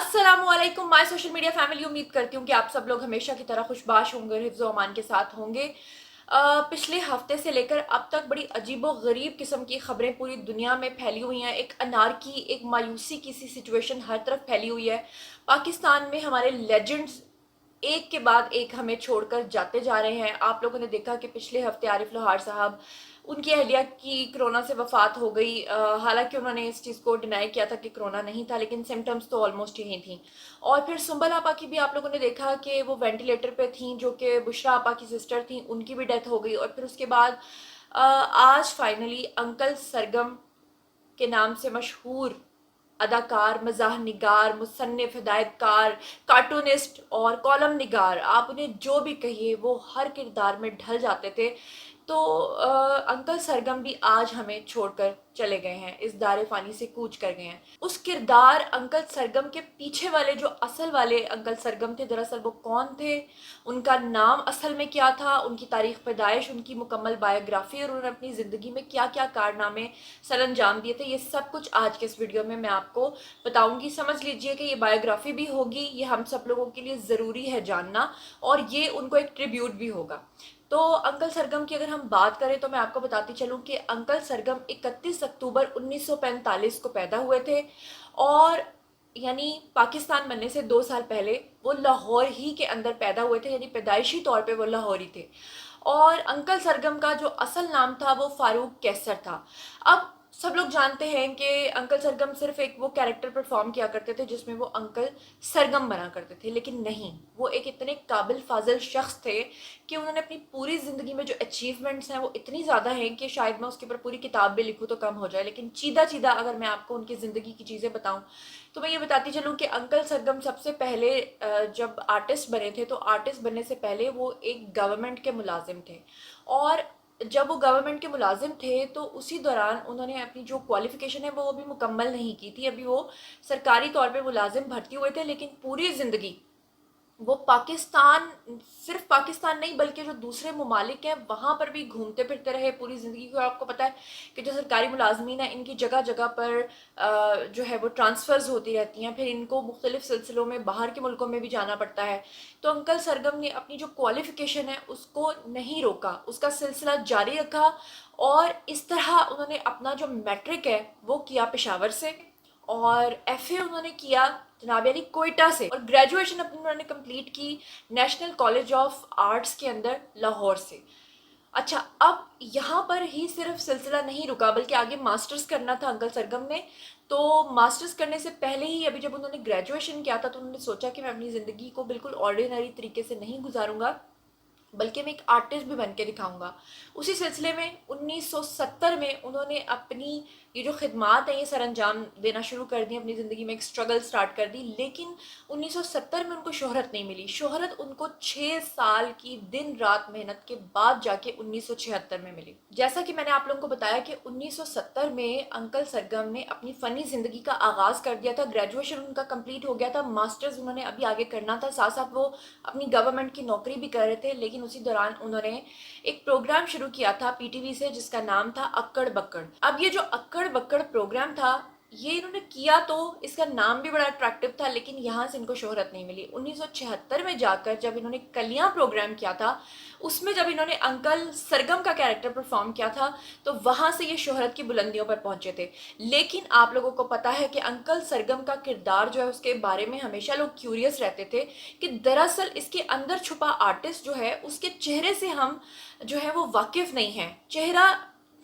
अस्सलामुअलैकुम my social media family. उम्मीद करती हूँ कि आप सब लोग हमेशा की तरह खुशबाश होंगे और हिफ्ज़ व अमान के साथ होंगे। पिछले हफ्ते से लेकर अब तक बड़ी अजीबो गरीब किस्म की खबरें पूरी दुनिया में फैली हुई हैं। एक अनारकी, एक मायूसी की सी सिचुएशन हर तरफ फैली हुई है। पाकिस्तान में हमारे लेजेंड्स एक के बाद एक हमें छोड़कर जाते जा रहे हैं। आप लोगों ने देखा कि पिछले हफ्ते आरिफ लोहार साहब, उनकी अहलिया की कोरोना से वफात हो गई। हालांकि उन्होंने इस चीज़ को डिनाई किया था कि कोरोना नहीं था, लेकिन सिम्टम्स तो ऑलमोस्ट यही थी। और फिर सुंबल आपा की भी आप लोगों ने देखा कि वो वेंटिलेटर पे थी, जो कि बुशरा आपा की सिस्टर थी, उनकी भी डेथ हो गई। और फिर उसके बाद आज फाइनली अंकल सरगम के नाम से मशहूर अदाकार, मज़ाह निगार, मुसन्निफ, हिदायतकार, कार्टूनिस्ट और कॉलम निगार, आप उन्हें जो भी कहिए, वो हर किरदार में ढल जाते थे। तो अंकल सरगम भी आज हमें छोड़कर चले गए हैं, इस दारे फ़ानी से कूच कर गए हैं। उस किरदार अंकल सरगम के पीछे वाले जो असल वाले अंकल सरगम थे, दरअसल वो कौन थे, उनका नाम असल में क्या था, उनकी तारीख पैदाइश, उनकी मुकम्मल बायोग्राफी और उन्होंने अपनी ज़िंदगी में क्या क्या कारनामे सर अंजाम दिए थे, ये सब कुछ आज के इस वीडियो में मैं आपको बताऊंगी। समझ लीजिए कि ये बायोग्राफी भी होगी, ये हम सब लोगों के लिए ज़रूरी है जानना, और ये उनको एक ट्रिब्यूट भी होगा। तो अंकल सरगम की अगर हम बात करें तो मैं आपको बताती चलूं कि अंकल सरगम 31 अक्टूबर 1945 को पैदा हुए थे, और यानी पाकिस्तान बनने से 2 साल पहले वो लाहौर ही के अंदर पैदा हुए थे, यानी पैदाइशी तौर पे वो लाहौरी थे। और अंकल सरगम का जो असल नाम था वो फारूक कैसर था। अब सब लोग जानते हैं कि अंकल सरगम सिर्फ एक वो कैरेक्टर परफॉर्म किया करते थे जिसमें वो अंकल सरगम बना करते थे, लेकिन नहीं, वो एक इतने काबिल फाजिल शख्स थे कि उन्होंने अपनी पूरी ज़िंदगी में जो अचीवमेंट्स हैं वो इतनी ज़्यादा हैं कि शायद मैं उसके ऊपर पूरी किताब भी लिखूँ तो कम हो जाए। लेकिन चीदा चीदा अगर मैं आपको उनकी ज़िंदगी की चीज़ें बताऊँ तो मैं ये बताती चलूँ कि अंकल सरगम सबसे पहले जब आर्टिस्ट बने थे, तो आर्टिस्ट बनने से पहले वो एक गवर्नमेंट के मुलाजिम थे। और जब वो गवर्नमेंट के मुलाजिम थे तो उसी दौरान उन्होंने अपनी जो क्वालिफिकेशन है वो अभी मुकम्मल नहीं की थी। अभी वो सरकारी तौर पे मुलाजिम भर्ती हुए थे, लेकिन पूरी ज़िंदगी वो पाकिस्तान, सिर्फ पाकिस्तान नहीं बल्कि जो दूसरे ममालिक हैं वहाँ पर भी घूमते फिरते रहे पूरी ज़िंदगी को। आपको पता है कि जो सरकारी मुलाजमीन हैं इनकी जगह जगह पर जो है वो ट्रांसफ़र्स होती रहती हैं, फिर इनको मुख्तलिफ सिलसिलों में बाहर के मुल्कों में भी जाना पड़ता है। तो अंकल सरगम ने अपनी जो क्वालिफ़िकेशन है उसको नहीं रोका, उसका सिलसिला जारी रखा, और इस तरह उन्होंने अपना जो मैट्रिक है वो किया पेशावर से, और एफए उन्होंने किया जनाब यानी कोयटा से, और ग्रेजुएशन अपनी उन्होंने कंप्लीट की नेशनल कॉलेज ऑफ आर्ट्स के अंदर लाहौर से। अच्छा, अब यहाँ पर ही सिर्फ सिलसिला नहीं रुका बल्कि आगे मास्टर्स करना था अंकल सरगम ने। तो मास्टर्स करने से पहले ही अभी जब उन्होंने ग्रेजुएशन किया था तो उन्होंने सोचा कि मैं अपनी ज़िंदगी को बिल्कुल ऑर्डिनरी तरीके से नहीं गुजारूंगा, बल्कि मैं एक आर्टिस्ट भी बन के दिखाऊंगा। उसी सिलसिले में 1970 में उन्होंने अपनी ये जो खिदमात हैं ये सर अंजाम देना शुरू कर दी, अपनी ज़िंदगी में एक स्ट्रगल स्टार्ट कर दी। लेकिन 1970 में उनको शोहरत नहीं मिली। शोहरत उनको 6 साल की दिन रात मेहनत के बाद जाके 1976 में मिली। जैसा कि मैंने आप लोगों को बताया कि 1970 में अंकल सरगम ने अपनी फ़नी ज़िंदगी का आगाज़ कर दिया था। ग्रेजुएशन उनका कंप्लीट हो गया था, मास्टर्स उन्होंने अभी आगे करना था, साथ साथ वो अपनी गवर्नमेंट की नौकरी भी कर रहे थे। लेकिन उसी दौरान उन्होंने एक प्रोग्राम शुरू किया था पीटीवी से जिसका नाम था अक्कड़ बक्कड़। अब ये जो अक्कड़ बक्कड़ प्रोग्राम था ये इन्होंने किया तो इसका नाम भी बड़ा अट्रैक्टिव था, लेकिन यहाँ से इनको शोहरत नहीं मिली। 1976 में जाकर जब इन्होंने कलियां प्रोग्राम किया था, उसमें जब इन्होंने अंकल सरगम का कैरेक्टर परफॉर्म किया था तो वहाँ से ये शोहरत की बुलंदियों पर पहुंचे थे। लेकिन आप लोगों को पता है कि अंकल सरगम का किरदार जो है उसके बारे में हमेशा लोग क्यूरियस रहते थे कि दरअसल इसके अंदर छुपा आर्टिस्ट जो है उसके चेहरे से हम जो है वो वाकिफ नहीं है, चेहरा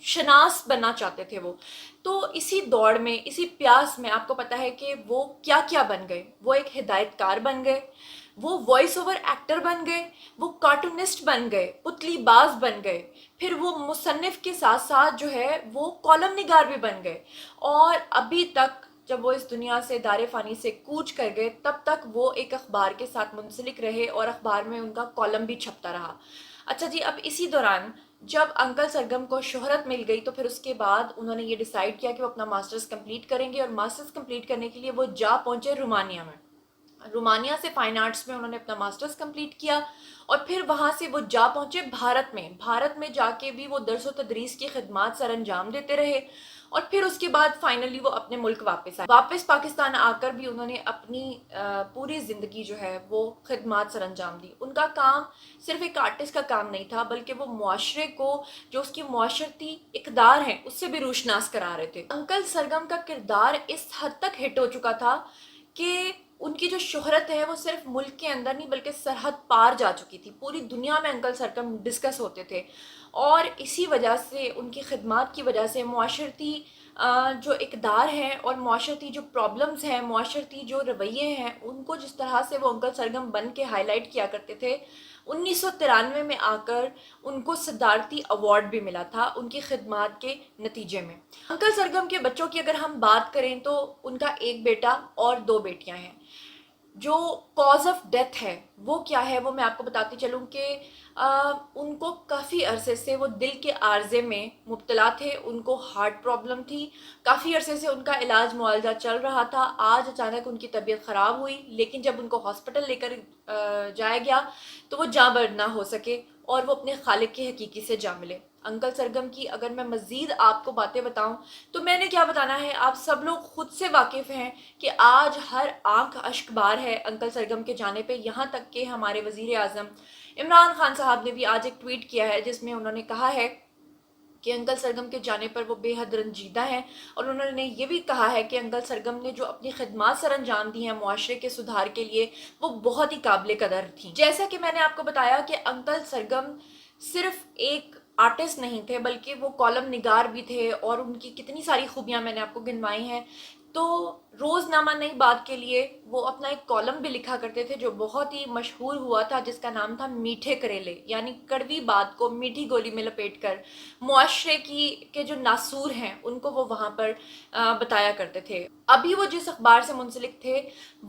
शनास बनना चाहते थे वो। तो इसी दौड़ में, इसी प्यास में आपको पता है कि वो क्या क्या बन गए। वो एक हिदायतकार बन गए, वो वॉइस ओवर एक्टर बन गए, वो कार्टूनिस्ट बन गए, पुतलीबाज बन गए, फिर वो मुसन्निफ के साथ साथ जो है वो कॉलम निगार भी बन गए। और अभी तक जब वो इस दुनिया से दारे फ़ानी से कूच कर गए तब तक वो एक अखबार के साथ मुंसलिक रहे और अखबार में उनका कॉलम भी छपता रहा। अच्छा जी, अब इसी दौरान जब अंकल सरगम को शोहरत मिल गई तो फिर उसके बाद उन्होंने ये डिसाइड किया कि वो अपना मास्टर्स कंप्लीट करेंगे, और मास्टर्स कंप्लीट करने के लिए वो जा पहुंचे रोमानिया में। रोमानिया से फाइन आर्ट्स में उन्होंने अपना मास्टर्स कंप्लीट किया, और फिर वहाँ से वो जा पहुँचे भारत में। भारत में जाके भी वो दरस व तदरीस की खिदमात सर अंजाम देते रहे, اور پھر اس کے بعد فائنلی وہ اپنے ملک واپس آئے. واپس پاکستان آ کر بھی انہوں نے اپنی پوری زندگی جو ہے وہ خدمات سر انجام دی. ان کا کام صرف ایک آرٹسٹ کا کام نہیں تھا بلکہ وہ معاشرے کو جو اس کی معاشرتی اقدار ہیں اس سے بھی روشناس کرا رہے تھے. انکل سرگم کا کردار اس حد تک ہٹ ہو چکا تھا کہ ان کی جو شہرت ہے وہ صرف ملک کے اندر نہیں بلکہ سرحد پار جا چکی تھی. پوری دنیا میں انکل سرگم ڈسکس ہوتے تھے اور اسی وجہ سے ان کی خدمات کی وجہ سے معاشرتی جو اقدار ہیں اور معاشرتی جو پرابلمز ہیں معاشرتی جو رویے ہیں ان کو جس طرح سے وہ انکل سرگم بن کے ہائی لائٹ کیا کرتے تھے 1993 میں آ کر ان کو صدارتی ایوارڈ بھی ملا تھا ان کی خدمات کے نتیجے میں. انکل سرگم کے بچوں کی اگر ہم بات کریں تو ان کا ایک بیٹا اور 2 بیٹیاں ہیں. جو کاز آف ڈیتھ ہے وہ کیا ہے وہ میں آپ کو بتاتی چلوں کہ ان کو کافی عرصے سے وہ دل کے عارضے میں مبتلا تھے. ان کو ہارٹ پرابلم تھی. کافی عرصے سے ان کا علاج معالجہ چل رہا تھا. آج اچانک ان کی طبیعت خراب ہوئی لیکن جب ان کو ہاسپٹل لے کر جایا گیا تو وہ جاں بحق نہ ہو سکے اور وہ اپنے خالق کے حقیقی سے جا ملے. انکل سرگم کی اگر میں مزید آپ کو باتیں بتاؤں تو میں نے کیا بتانا ہے, آپ سب لوگ خود سے واقف ہیں کہ آج ہر آنکھ اشک بار ہے انکل سرگم کے جانے پہ. یہاں تک کہ ہمارے وزیر اعظم عمران خان صاحب نے بھی آج ایک ٹویٹ کیا ہے جس میں انہوں نے کہا ہے کہ انکل سرگم کے جانے پر وہ بے حد رنجیدہ ہیں اور انہوں نے یہ بھی کہا ہے کہ انکل سرگم نے جو اپنی خدمات سر انجام دی ہیں معاشرے کے سدھار کے لیے وہ بہت ہی قابل قدر تھیں. جیسا کہ میں نے آپ کو بتایا کہ انکل سرگم صرف ایک آرٹسٹ نہیں تھے بلکہ وہ کالم نگار بھی تھے اور ان کی کتنی ساری خوبیاں میں نے آپ کو گنوائی ہیں. تو روزنامہ نئی بات کے لیے وہ اپنا ایک کالم بھی لکھا کرتے تھے جو بہت ہی مشہور ہوا تھا جس کا نام تھا میٹھے کریلے, یعنی کڑوی بات کو میٹھی گولی میں لپیٹ کر معاشرے کے جو ناسور ہیں ان کو وہ وہاں پر بتایا کرتے تھے. ابھی وہ جس اخبار سے منسلک تھے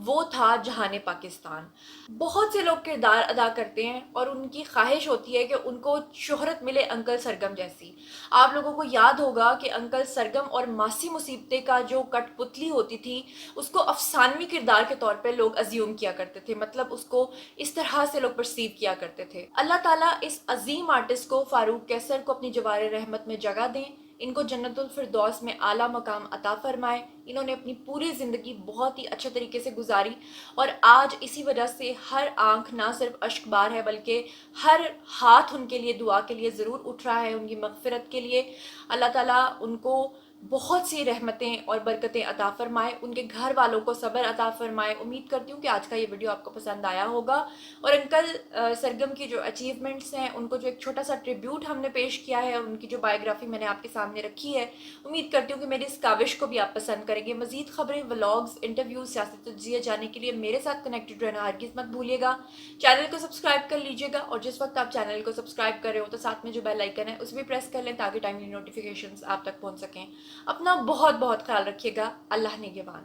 وہ تھا جہان پاکستان. بہت سے لوگ کردار ادا کرتے ہیں اور ان کی خواہش ہوتی ہے کہ ان کو شہرت ملے انکل سرگم جیسی. آپ لوگوں کو یاد ہوگا کہ انکل سرگم اور ماسی مصیبتے کا جو کٹ پتلی ہوتی تھی اس کو افسانوی کردار کے طور پہ لوگ ازیوم کیا کرتے تھے, مطلب اس کو اس طرح سے لوگ پرسیو کیا کرتے تھے. اللہ تعالیٰ اس عظیم آرٹسٹ کو فاروق قیصر کو اپنی جوار رحمت میں جگہ دیں, ان کو جنت الفردوس میں اعلیٰ مقام عطا فرمائے. انہوں نے اپنی پوری زندگی بہت ہی اچھے طریقے سے گزاری اور آج اسی وجہ سے ہر آنکھ نہ صرف اشک بار ہے بلکہ ہر ہاتھ ان کے لیے دعا کے لیے ضرور اٹھ رہا ہے ان کی مغفرت کے لیے. اللہ تعالیٰ ان کو بہت سی رحمتیں اور برکتیں عطا فرمائے, ان کے گھر والوں کو صبر عطا فرمائے. امید کرتی ہوں کہ آج کا یہ ویڈیو آپ کو پسند آیا ہوگا اور انکل سرگم کی جو اچیومنٹس ہیں ان کو جو ایک چھوٹا سا ٹریبیوٹ ہم نے پیش کیا ہے, ان کی جو بایوگرافی میں نے آپ کے سامنے رکھی ہے, امید کرتی ہوں کہ میری اس کاوش کو بھی آپ پسند کریں گے. مزید خبریں, ولاگز, انٹرویوز, سیاسی تجزیے جاننے کے لیے میرے ساتھ کنیکٹڈ رہنا ہرگز مت بھولیے گا. چینل کو سبسکرائب کر لیجیے گا اور جس وقت آپ چینل کو سبسکرائب کر رہے ہو تو ساتھ میں جو بیل آئیکن ہے اسے بھی پریس کر لیں تاکہ ٹائملی نوٹیفیکیشنز آپ تک پہنچ سکیں. اپنا بہت بہت خیال رکھیے گا. اللہ نگہبان.